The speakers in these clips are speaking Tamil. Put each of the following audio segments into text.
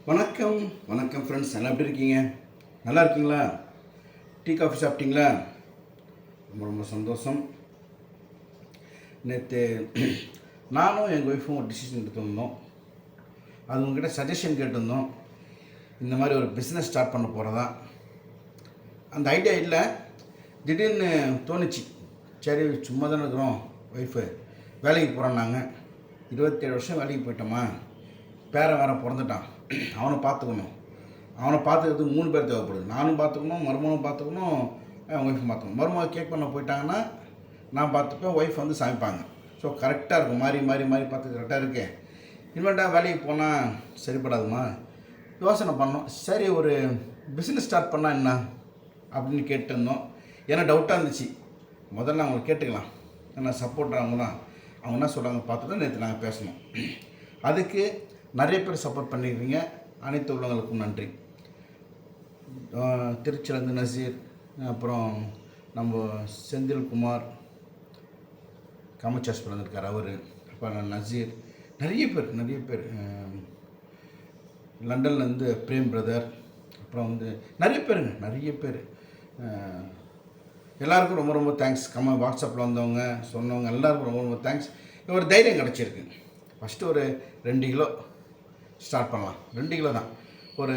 வணக்கம் வணக்கம் ஃப்ரெண்ட்ஸ், நல்லா எப்படி இருக்கீங்க? நல்லா இருக்கீங்களா? டீ காஃபி சாப்பிட்டீங்களா? ரொம்ப ரொம்ப சந்தோஷம். நேற்று நானும் எங்கள் ஒய்ஃபும் ஒரு டிசிஷன் எடுத்துருந்தோம். அது உங்ககிட்ட சஜஷன் கேட்டிருந்தோம். இந்த மாதிரி ஒரு பிஸ்னஸ் ஸ்டார்ட் பண்ண போகிறதா. அந்த ஐடியா இல்லை, திடீர்னு தோணுச்சு. சரி, சும்மா தானே இருக்கிறோம். ஒய்ஃபு வேலைக்கு போகிறோம். நாங்கள் 27 வருஷம் வேலைக்கு போயிட்டோமா. பேரன் வேறு பிறந்துட்டான். அவனை பார்த்துக்கணும். அவனை பார்த்துக்கிறதுக்கு 3 பேர் தேவைப்படுது. நானும் பார்த்துக்கணும், மருமகனும் பார்த்துக்கணும், ஒய்ஃபும் பார்த்துக்கணும். மருமக கேக் பண்ண போயிட்டாங்கன்னா நான் பார்த்துப்பேன், ஒய்ஃப் வந்து சமைப்பாங்க. ஸோ கரெக்டாக இருக்கும். மாறி மாறி மாறி பார்த்து கரெக்டாக இருக்கே. இனிமேட்டாக வேலைக்கு போனால் சரிப்படாதுமா. யோசனை பண்ணோம். சரி, ஒரு பிஸ்னஸ் ஸ்டார்ட் பண்ணால் என்ன அப்படின்னு கேட்டிருந்தோம். ஏன்னா டவுட்டாக இருந்துச்சு. முதல்ல அவங்களை கேட்டுக்கலாம். ஏன்னா சப்போர்ட் அவங்க தான். அவங்க என்ன சொல்கிறாங்க பார்த்துட்டு நேற்று நாங்கள் பேசணும். அதுக்கு நிறைய பேர் சப்போர்ட் பண்ணியிருக்கீங்க. அனைத்து உள்ளவங்களுக்கும் நன்றி. திருச்சிலேருந்து நசீர், அப்புறம் நம்ம செந்தில்குமார் காமச்சாஸ் பிறந்திருக்கார் அவர், அப்புறம் நசீர், நிறைய பேர் லண்டன்லேருந்து பிரேம் பிரதர், அப்புறம் வந்து நிறைய பேர் எல்லாருக்கும் ரொம்ப ரொம்ப தேங்க்ஸ். வாட்ஸ்அப்பில் வந்தவங்க சொன்னவங்க எல்லாருக்கும் ரொம்ப ரொம்ப தேங்க்ஸ். ஒரு தைரியம் கிடச்சிருக்கு. ஃபஸ்ட்டு ஒரு 2 கிலோ ஸ்டார்ட் பண்ணலாம். 2 கிலோ தான், ஒரு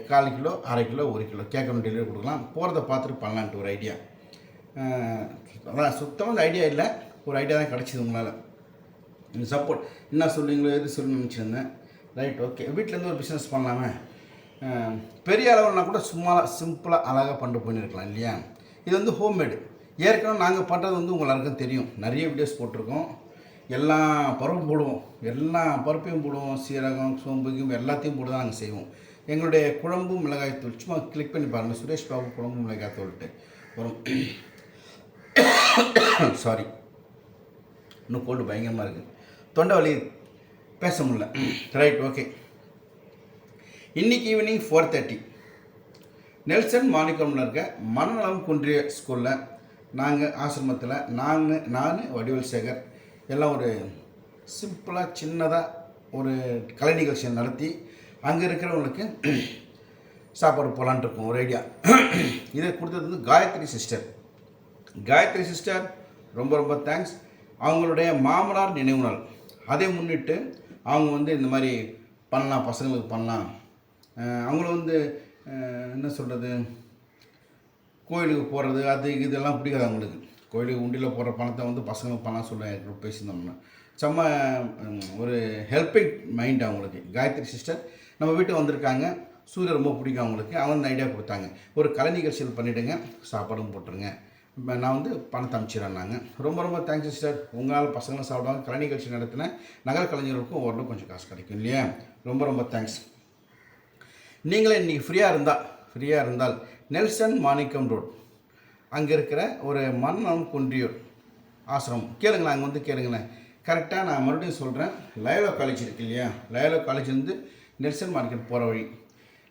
1/4 கிலோ, 1/2 கிலோ, 1 கிலோ கேட்கணும், டெலிவரி கொடுக்கலாம். போகிறத பார்த்துட்டு பண்ணலான்ட்டு ஒரு ஐடியா. அதான் சுத்தமாக அந்த ஐடியா இல்லை, ஒரு ஐடியா தான் கிடச்சிது உங்களால். நீங்கள் சப்போர்ட் என்ன சொல்லுவீங்களோ, எது சொல்லணும்னு நினச்சிருந்தேன். Right, okay. வீட்டிலேருந்து ஒரு பிஸ்னஸ் பண்ணலாமே. பெரிய அளவுனா கூட சும்மா சிம்பிளாக அழகாக பண்ணிட்டு போயிருக்கலாம் இல்லையா? இது வந்து ஹோம்மேடு. ஏற்கனவே நாங்கள் பண்ணுறது வந்து உங்களுக்கு தெரியும். நிறைய வீடியோஸ் போட்டிருக்கோம். எல்லா பருப்பும் போடுவோம், எல்லா பருப்பையும் போடுவோம். சீரகம், சோம்பு எல்லாத்தையும் போட்டு தான் நாங்கள் செய்வோம். எங்களுடைய குழம்பு மிளகாய்த்தூள் சும்மா கிளிக் பண்ணி பாருங்கள். சுரேஷ் பாபு குழம்பு மிளகாய்த்தூள்ட்டு வரும். சாரி, இன்னும் கோல்டு பயங்கரமாக இருக்குது. தொண்டை வலி, பேச முடியல. Right, okay. இன்றைக்கி ஈவினிங் 4:30 நெல்சன் மாணிக்கம்ல இருக்க மனநலம் குன்றிய ஸ்கூலில் நாங்கள் ஆசிரமத்தில் நான் வடிவேல் சேகர் எல்லாம் ஒரு சிம்பிளாக சின்னதாக ஒரு கலை நிகழ்ச்சியை நடத்தி அங்கே இருக்கிறவங்களுக்கு சாப்பாடு போகலான்ட்டு இருக்கும் ஒரு ஐடியா. இதை கொடுத்தது வந்து காயத்ரி சிஸ்டர் ரொம்ப ரொம்ப தேங்க்ஸ். அவங்களுடைய மாமனார் நினைவு நாள், அதை முன்னிட்டு அவங்க வந்து இந்த மாதிரி பண்ணலாம், பசங்களுக்கு பண்ணலாம். அவங்கள வந்து என்ன சொல்கிறது, கோயிலுக்கு போகிறது அது இதெல்லாம் பிடிக்காது அவங்களுக்கு. கோயிலுக்கு உண்டியில் போடுற பணத்தை வந்து பசங்களுக்கு பண்ணலாம் சொல்ல பேசியிருந்தோம்னா செம்ம ஒரு ஹெல்பிங் மைண்ட் அவங்களுக்கு. காயத்ரி சிஸ்டர் நம்ம வீட்டுக்கு வந்திருக்காங்க. சூரியன் ரொம்ப பிடிக்கும் அவங்களுக்கு. அவங்க இந்த ஐடியா கொடுத்தாங்க, ஒரு கலை நிகழ்ச்சியில் பண்ணிவிடுங்க, சாப்பாடும் போட்டுருங்க, நான் வந்து பணத்தை அமைச்சிடறாங்க. ரொம்ப ரொம்ப தேங்க்ஸ் சிஸ்டர். உங்களால் பசங்களும் சாப்பிடுவாங்க. கலை நிகழ்ச்சி நடத்தின நகர கலைஞர்களுக்கும் ஓரளவு கொஞ்சம் காசு கிடைக்கும் இல்லையா? ரொம்ப ரொம்ப தேங்க்ஸ். நீங்களே இன்றைக்கி ஃப்ரீயாக இருந்தால் நெல்சன் மாணிக்கம் ரோட் அங்கே இருக்கிற ஒரு மன்னம் குன்றியூர் ஆசிரமம் கேளுங்களேன். அங்கே வந்து கேளுங்களேன். கரெக்டாக நான் மறுபடியும் சொல்கிறேன். லயோலா காலேஜ் இருக்கு இல்லையா? லயோலா காலேஜ்லேருந்து நெல்சன் மார்க்கெட் போகிற வழி.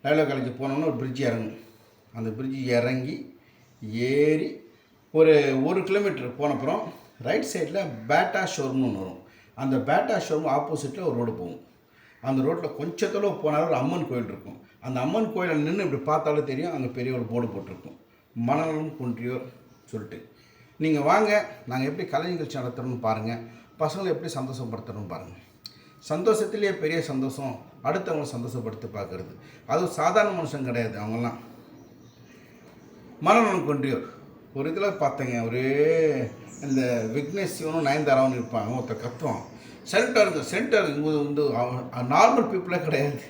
லயோலா காலேஜ் போனோம்னா ஒரு பிரிட்ஜ் இறங்கும். அந்த பிரிட்ஜ் இறங்கி ஏறி ஒரு 1 கிலோமீட்டர் போனப்புறம் ரைட் சைடில் பேட்டா ஷோரூம்னு ஒன்று வரும். அந்த பேட்டா ஷோரூம் ஆப்போசிட்டில் ஒரு ரோடு போகும். அந்த ரோட்டில் கொஞ்சம் தொலைவு போனாலும் ஒரு அம்மன் கோயில் இருக்கும். அந்த அம்மன் கோயிலில் நின்று இப்படி பார்த்தாலும் தெரியும், அங்கே பெரிய ஒரு போர்டு போட்டிருக்கும், மனநலம் குன்றியோர் சொல்லிட்டு. நீங்கள் வாங்க, நாங்கள் எப்படி கலை நிகழ்ச்சி நடத்துகிறோம்னு பாருங்கள், பசங்களை எப்படி சந்தோஷப்படுத்துகிறோம்னு பாருங்கள். சந்தோஷத்துலேயே பெரிய சந்தோஷம் அடுத்தவங்களை சந்தோஷப்படுத்தி பார்க்குறது. அதுவும் சாதாரண மனுஷன் கிடையாது அவங்கெல்லாம். மனநலம் குன்றியோர் ஒரு இதில் பார்த்தேங்க, ஒரே இந்த விக்னேஷ் சிவனும் நயன்தாராவும் இருப்பாங்க. ஒருத்தர் கத்துவான், சென்டர் வந்து நார்மல் பீப்புளே கிடையாது.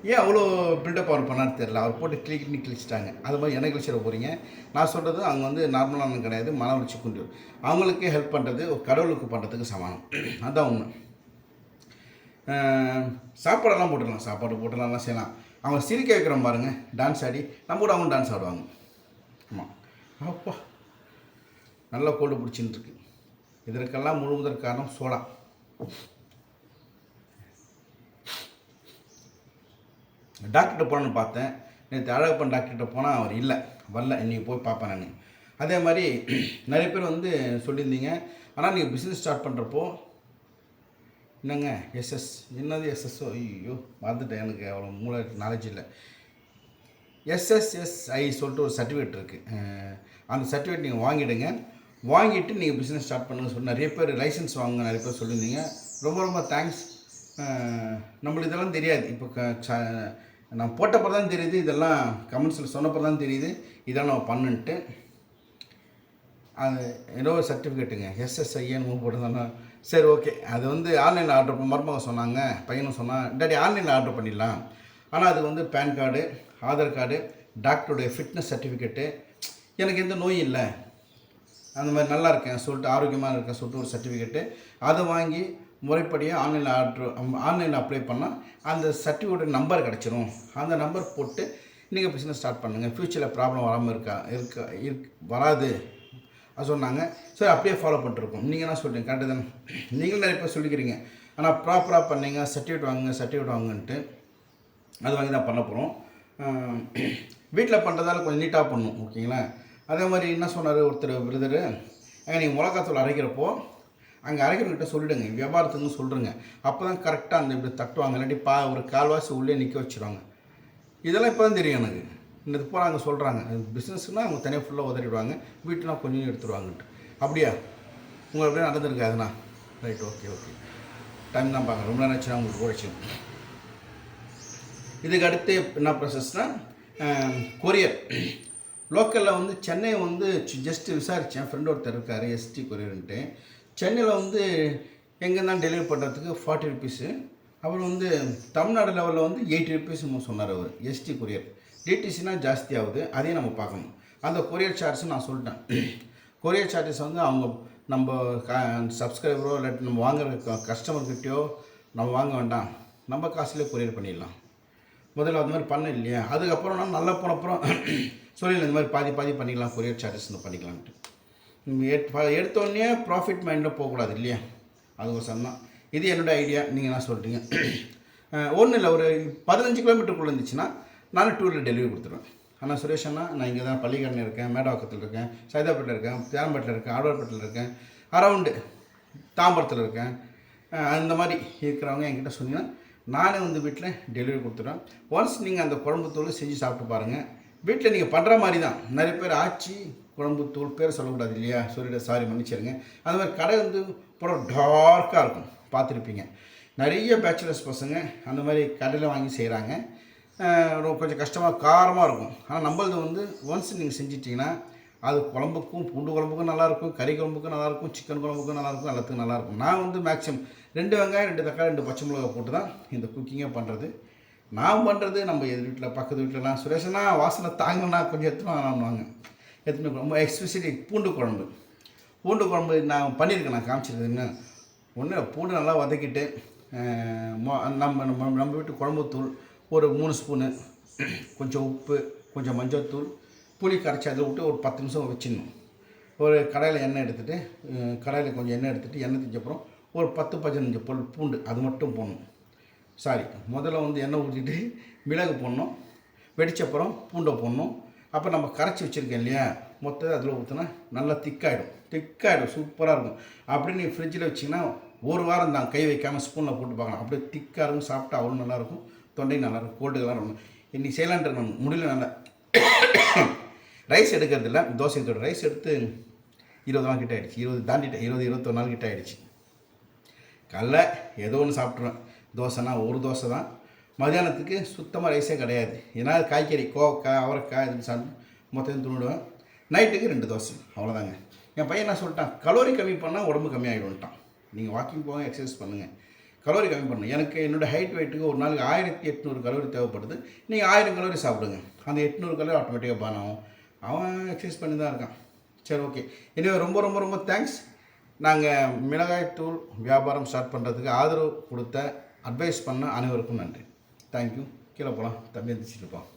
ஏன் அவ்வளோ பில்டப் அவர் பண்ணான்னு தெரியல. அவர் போட்டு கிழிச்சிட்டாங்க. அது மாதிரி என்ன கிழிச்சிட போகிறீங்க? நான் சொல்கிறது அவங்க வந்து நார்மலான கிடையாது, மன வளர்ச்சி கொண்டு அவங்களுக்கே ஹெல்ப் பண்ணுறது ஒரு கடவுளுக்கு பண்ணுறதுக்கு சமானம். அதுதான் உண்மை. சாப்பாடெல்லாம் போட்டுடலாம், சாப்பாடு போட்டுடலாம் செய்யலாம். அவங்க சிரிக்க வைக்கிறோம் பாருங்கள், டான்ஸ் ஆடி நம்ம கூட அவங்க டான்ஸ் ஆடுவாங்க. ஆமாம், அப்பா நல்லா கோல்டு பிடிச்சின்னு இருக்கு. இதற்கெல்லாம் முழு முதற் காரணம் சோடா. டாக்டர்கிட்ட போகணுன்னு பார்த்தேன். நேற்று அழகப்பன் டாக்டர்கிட்ட போனால் அவர் வரல. இன்றைக்கி போய் பார்ப்பேன் நான். அதே மாதிரி நிறைய பேர் வந்து சொல்லியிருந்தீங்க, ஆனால் நீங்கள் பிஸ்னஸ் ஸ்டார்ட் பண்ணுறப்போ என்னங்க எஸ்எஸ் என்னது எஸ்எஸ்ஓ ஐயோ மறந்துட்டேன், எனக்கு அவ்வளோ மூளை நாலேஜ் இல்லை. எஸ்எஸ்எஸ்ஐ சொல்லிட்டு ஒரு சர்டிஃபிகேட் இருக்குது. அந்த சர்டிஃபிகேட் நீங்கள் வாங்கிவிடுங்க. வாங்கிட்டு நீங்கள் பிஸ்னஸ் ஸ்டார்ட் பண்ணுங்கன்னு சொல்லி நிறைய பேர் லைசன்ஸ் வாங்க நிறைய பேர் சொல்லியிருந்தீங்க. ரொம்ப ரொம்ப தேங்க்ஸ். நம்மளுக்கு இதெல்லாம் தெரியாது. இப்போ நான் போட்டப்போ தான் தெரியுது, இதெல்லாம் கமெண்ட்ஸில் சொன்னப்போ தான் தெரியுது இதெல்லாம் நம்ம பண்ணுன்ட்டு. அது ஏதோ ஒரு சர்டிஃபிகேட்டுங்க எஸ்எஸ்ஐன்னு போட்டுருந்தானா சரி ஓகே. அது வந்து ஆன்லைனில் ஆர்டர் மருமக சொன்னாங்க, பையனும் சொன்னான் டாடி ஆன்லைனில் ஆர்டர் பண்ணிடலாம். ஆனால் அது வந்து பேன் கார்டு, ஆதார் கார்டு, டாக்டருடைய ஃபிட்னஸ் சர்டிஃபிகேட்டு, எனக்கு எந்த நோயும் இல்லை, அந்த மாதிரி நல்லா இருக்கேன் சொல்லிட்டு ஆரோக்கியமாக இருக்கேன் சொல்லிட்டு ஒரு சர்டிஃபிகேட்டு, அதை வாங்கி முறைப்படியாக ஆன்லைனில் அப்ளை பண்ணால் அந்த சர்டிஃபிகேட் நம்பர் கிடச்சிரும். அந்த நம்பர் போட்டு நீங்கள் பிஸ்னஸ் ஸ்டார்ட் பண்ணுங்கள், ஃப்யூச்சரில் ப்ராப்ளம் வராமல் வராது அது சொன்னாங்க. சரி அப்படியே ஃபாலோ பண்ணிட்டுருக்கோம். நீங்கள் என்ன சொல்கிறீங்க கரெக்டு தானே? நீங்களும் நிறைய பேர் சொல்லிக்கிறீங்க. ஆனால் ப்ராப்பராக பண்ணீங்க, சர்டிஃபிகேட் வாங்குன்ட்டு அது வாங்கி தான் பண்ண போகிறோம். வீட்டில் பண்ணுறதால கொஞ்சம் நீட்டாக பண்ணணும், ஓகேங்களா? அதே மாதிரி என்ன சொன்னார் ஒருத்தர் பிரதரு, நீங்கள் மிளகாத்தூள் அரைக்கிறப்போ அங்கே அரைக்கிறவங்கிட்ட சொல்லிவிடுங்க, வியாபாரத்துக்குன்னு சொல்கிறேங்க. அப்போ தான் கரெக்டாக அந்த இப்படி தட்டுவாங்க, இல்லாட்டி ஒரு கால்வாசி உள்ளே நிற்க வச்சுருவாங்க. இதெல்லாம் இப்போ தான் தெரியும் எனக்கு. இந்த பூரா அங்கே சொல்கிறாங்க பிஸ்னஸ்னால் அவங்க தனியாக ஃபுல்லாக உதறிடுவாங்க, வீட்டுனா கொஞ்சம் எடுத்துருவாங்கன்ட்டு. அப்படியா உங்களுக்கு அப்படியே நடந்திருக்கு? அதுனா ரைட், ஓகே ஓகே. டைம் தான் பார்க்குறேன், ரொம்ப நேரம் ஆச்சுன்னா உங்களுக்கு போயிடுச்சு. இதுக்கு அடுத்து என்ன ப்ராசஸ்னால் கொரியர். லோக்கலில் வந்து சென்னை வந்து ஜஸ்ட்டு விசாரித்தேன், ஃப்ரெண்ட் ஒருத்தர் இருக்கார் எஸ்டி கொரியர்ன்ட்டு. சென்னையில் வந்து எங்கேருந்தான் டெலிவரி பண்ணுறதுக்கு 40 ருபீஸு. அப்புறம் வந்து தமிழ்நாடு லெவலில் வந்து 80 ருபீஸ் சொன்னார் அவர் எஸ்டி கொரியர். டிடிசினா ஜாஸ்தி ஆகுது, அதையும் நம்ம பார்க்கணும். அந்த கொரியர் சார்ஜஸ் நான் சொல்லிட்டேன். கொரியர் சார்ஜஸ் வந்து அவங்க நம்ம சப்ஸ்கிரைபரோ இல்லாட்டி நம்ம வாங்குற கஸ்டமர்கிட்டையோ நம்ம வாங்க வேண்டாம், நம்ம காசுலேயே கொரியர் பண்ணிடலாம். முதல்ல அது மாதிரி பண்ண இல்லையா? அதுக்கப்புறம் நான் நல்லா போனப்புறம் சொல்லிடலாம் இந்த மாதிரி பாதி பண்ணிக்கலாம், கொரியர் சார்ஜஸ் பண்ணிக்கலான்ட்டு. எடுத்தோடனே ப்ராஃபிட் மைண்டில் போகக்கூடாது இல்லையா? அது ஒரு சந்தான். இது என்னோடய ஐடியா. நீங்கள் என்ன சொல்கிறீங்க? ஒன்றும் இல்லை, ஒரு 15 கிலோமீட்டருக்குள்ளே இருந்துச்சுன்னா நான் டூரில் டெலிவரி கொடுத்துருவேன். ஆனால் சுரேஷ் அண்ணா நான் இங்கே தான் பள்ளிக்கரணை இருக்கேன், மேடவாக்கத்தில் இருக்கேன், சைதாப்பேட்டில் இருக்கேன், தேரம்பேட்டில் இருக்கேன், ஆழ்வார்பேட்டில் இருக்கேன், அரவுண்டு தாம்பரத்தில் இருக்கேன், அந்த மாதிரி இருக்கிறவங்க என்கிட்ட சொன்னீங்கன்னா நானே வந்து வீட்டில் டெலிவரி கொடுத்துருவேன். ஒன்ஸ் நீங்கள் அந்த குழம்புத்தூள் செஞ்சு சாப்பிட்டு பாருங்கள். வீட்டில் நீங்கள் பண்ணுற மாதிரி தான். நிறைய பேர் ஆச்சி குழம்புத்தூள் பேர் சொல்லக்கூடாது இல்லையா? சாரி மன்னிச்சிருங்க. அந்த மாதிரி கடை வந்து படம் டார்க்காக இருக்கும், பார்த்துருப்பீங்க. நிறைய பேச்சுலர்ஸ் பசங்க அந்த மாதிரி கடையில் வாங்கி செய்கிறாங்க. கொஞ்சம் கஷ்டமாக காரமாக இருக்கும். ஆனால் நம்மளது வந்து ஒன்ஸ் நீங்கள் செஞ்சிட்டிங்கன்னா அது குழம்புக்கும் பூண்டு குழம்புக்கும் நல்லாயிருக்கும், கறி குழம்புக்கும் நல்லாயிருக்கும், சிக்கன் குழம்புக்கும் நல்லாயிருக்கும், எல்லாத்துக்கும் நல்லாயிருக்கும். நான் வந்து மேக்ஸிமம் 2 வெங்காயம் 2 தக்காளி 2 பச்சை மிளகா போட்டு தான் இந்த குக்கிங்கே பண்ணுறது. நான் பண்ணுறது நம்ம எது வீட்டில் பக்கத்து வீட்டிலலாம் சுரேஷனா வாசனை தாங்கினா கொஞ்சம் எடுத்துன்னு ரொம்ப எக்ஸ்பெஷலி பூண்டு குழம்பு நான் பண்ணியிருக்கேன். நான் காமிச்சிருக்கேன்னு ஒன்றும் பூண்டு நல்லா வதக்கிட்டு நம்ம வீட்டு குழம்புத்தூள் ஒரு 3 ஸ்பூனு, கொஞ்சம் உப்பு, கொஞ்சம் மஞ்சள் தூள், புளி கரைச்சி அதில் விட்டு ஒரு 10 நிமிஷம் வச்சிடணும். ஒரு கடாயில் எண்ணெய் எடுத்துகிட்டு எண்ணெய் திஞ்சப்புறம் ஒரு 10-15 பூண்டு அது மட்டும் போடணும். முதல்ல வந்து எண்ணெய் ஊற்றிட்டு மிளகு போடணும், வெடிச்சப்புறம் பூண்டை போடணும். அப்போ நம்ம கரைச்சி வச்சுருக்கேன் இல்லையா, மொத்தத்தை அதில் ஊற்றினா நல்லா திக்காகிடும், சூப்பராக இருக்கும். அப்படி நீங்கள் ஃப்ரிட்ஜில் வச்சிங்கன்னா ஒரு வாரம் தான் கை வைக்காமல் ஸ்பூனில் போட்டு பார்க்கலாம். அப்படியே திக்காக இருக்கும், சாப்பிட்டா அவ்வளோ நல்லாயிருக்கும், தொண்டை நல்லாயிருக்கும், கோல்டுகள்லாம் இருக்கும். இன்றைக்கி செய்யலான்ட்டு நம்ம முடியல. நல்லா ரைஸ் எடுக்கிறது இல்லை, தோசைத்தோட ரைஸ் எடுத்து 20 நாள் கிட்ட ஆகிடுச்சு, 20 தாண்டிட்டேன், 21 நாள் கிட்ட ஆகிடுச்சு. காலைல ஏதோ ஒன்று சாப்பிட்ருவேன். தோசைனா ஒரு தோசை தான். மதியானத்துக்கு சுத்தமாக ரைஸே கிடையாது. ஏன்னா காய்கறி கோவக்காய் அவரைக்காய் இது சாப்பிட்டு மொத்தம் துணிடுவேன். நைட்டுக்கு 2 தோசை, அவ்வளோதாங்க. என் பையன் என்ன சொல்லிட்டான், கலோரி கம்மி பண்ணால் உடம்பு கம்மியாகிடும்ட்டான். நீங்கள் வாக்கிங் போங்க, எக்ஸசைஸ் பண்ணுங்கள், கலோரி கம்மி பண்ணணும். எனக்கு என்னோடய ஹைட் வெயிட்டுக்கு ஒரு நாளைக்கு 1800 கலோரி தேவைப்படுது. நீங்கள் 1000 கலோரி சாப்பிடுங்க, அந்த 800 கலோரி ஆட்டோமேட்டிக்காக பான் ஆகும். அவன் எக்ஸசைஸ் பண்ணி தான் இருக்கான். சரி ஓகே. எனவே ரொம்ப ரொம்ப ரொம்ப தேங்க்ஸ். நாங்கள் மிளகாய்த்தூள் வியாபாரம் ஸ்டார்ட் பண்ணுறதுக்கு ஆதரவு கொடுத்த அட்வைஸ் பண்ண அனைவருக்கும் நன்றி. தேங்க்யூ. கீழே போகலாம், தம்பி எந்திரிச்சிட்டு இருப்பான்.